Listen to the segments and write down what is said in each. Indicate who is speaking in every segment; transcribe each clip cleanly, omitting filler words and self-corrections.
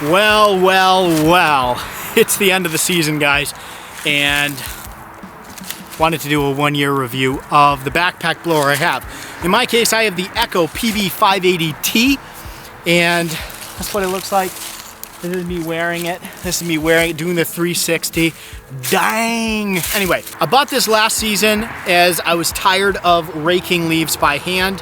Speaker 1: Well, it's the end of the season, guys, and wanted to do a one-year review of the backpack blower I have. In my case, I have the Echo PB-580T, and that's what it looks like. This is me wearing it. This is me wearing it, doing the 360. Dang! Anyway, I bought this last season as I was tired of raking leaves by hand.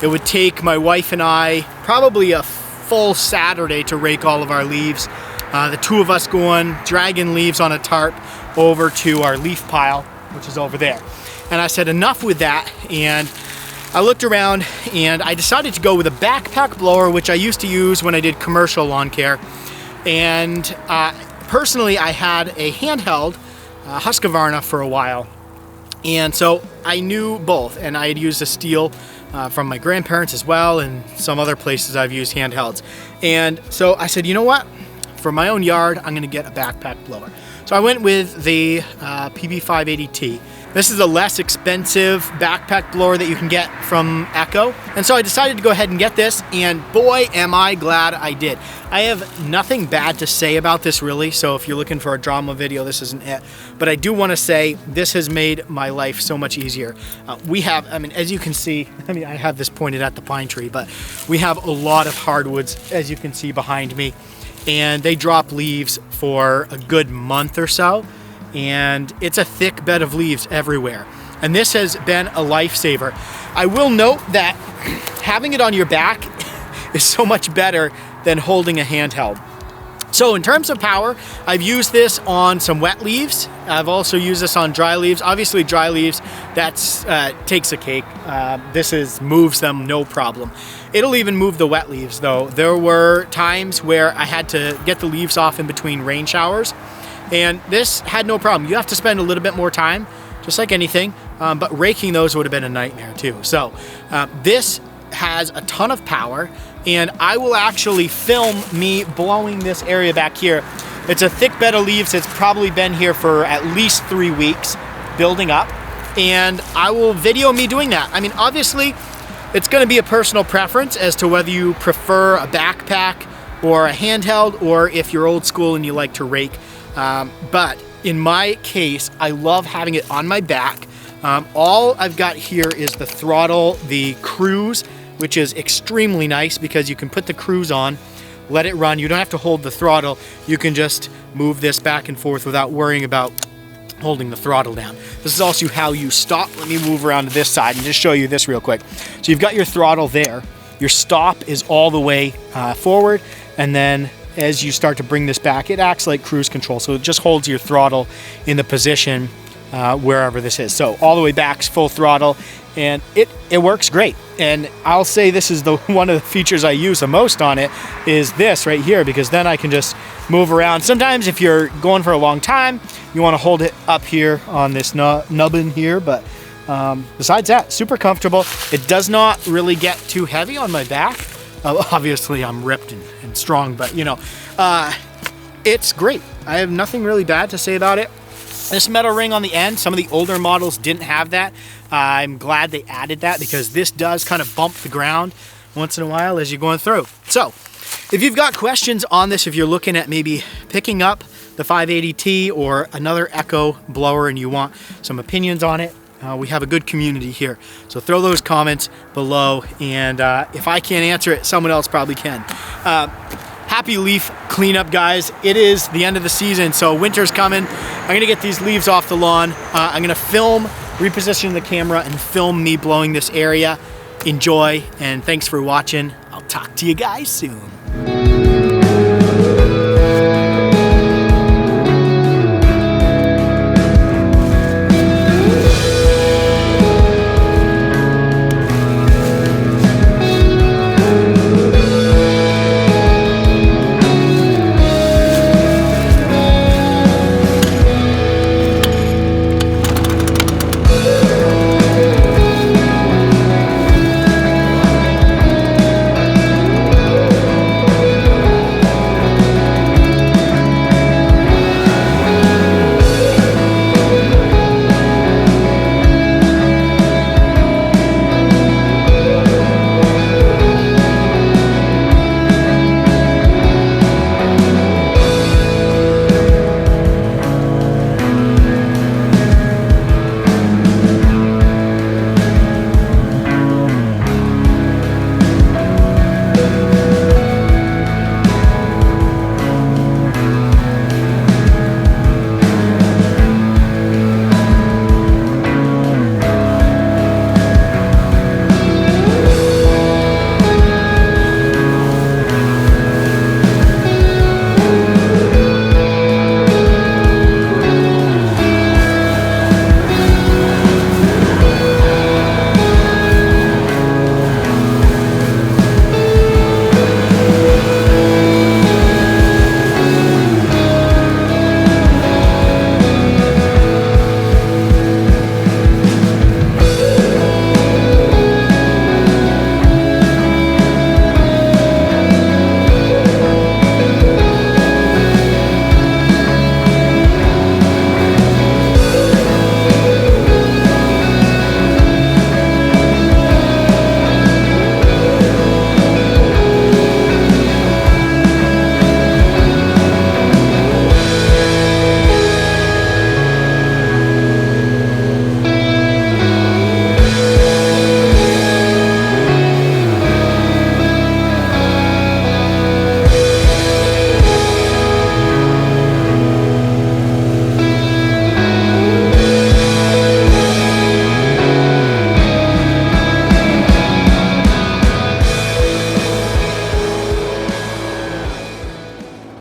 Speaker 1: It would take my wife and I probably a full Saturday to rake all of our leaves. The two of us going, dragging leaves on a tarp over to our leaf pile, which is over there. And I said enough with that, and I looked around and I decided to go with a backpack blower, which I used to use when I did commercial lawn care. And personally, I had a handheld Husqvarna for a while. And so I knew both, and I had used a steel from my grandparents as well, and some other places I've used handhelds. And so I said, you know what? For my own yard, I'm gonna get a backpack blower. So I went with the PB-580T. This is a less expensive backpack blower that you can get from Echo. And so I decided to go ahead and get this, and boy, am I glad I did. I have nothing bad to say about this really, so if you're looking for a drama video, this isn't it. But I do wanna say, this has made my life so much easier. We have, as you can see, I have this pointed at the pine tree, but we have a lot of hardwoods, as you can see behind me, and they drop leaves for a good month or so. And it's a thick bed of leaves everywhere. And this has been a lifesaver. I will note that having it on your back is so much better than holding a handheld. So in terms of power, I've used this on some wet leaves. I've also used this on dry leaves. Obviously dry leaves, that's takes a cake. This moves them no problem. It'll even move the wet leaves though. There were times where I had to get the leaves off in between rain showers, and this had no problem. You have to spend a little bit more time, just like anything, but raking those would have been a nightmare too. So this has a ton of power, and I will actually film me blowing this area back here. It's a thick bed of leaves. It's probably been here for at least 3 weeks, building up, and I will video me doing that. Obviously, it's gonna be a personal preference as to whether you prefer a backpack or a handheld, or if you're old school and you like to rake. But in my case, I love having it on my back. All I've got here is the throttle, the cruise, which is extremely nice because you can put the cruise on, let it run. You don't have to hold the throttle. You can just move this back and forth without worrying about holding the throttle down. This is also how you stop. Let me move around to this side and just show you this real quick. So you've got your throttle there. Your stop is all the way forward, and then as you start to bring this back, it acts like cruise control. So it just holds your throttle in the position wherever this is. So all the way back's full throttle, and it works great. And I'll say this is one of the features I use the most on it is this right here, because then I can just move around. Sometimes if you're going for a long time, you want to hold it up here on this nubbin here, but besides that, super comfortable. It does not really get too heavy on my back. Obviously I'm ripped and strong, but it's great. I have nothing really bad to say about it. This metal ring on the end, some of the older models didn't have that. I'm glad they added that because this does kind of bump the ground once in a while as you're going through. So if you've got questions on this, if you're looking at maybe picking up the 580T or another Echo blower and you want some opinions on it, we have a good community here. So throw those comments below, and if I can't answer it, someone else probably can. Happy leaf cleanup, guys. It is the end of the season, so winter's coming. I'm gonna get these leaves off the lawn. I'm gonna reposition the camera and film me blowing this area. Enjoy, and thanks for watching. I'll talk to you guys soon.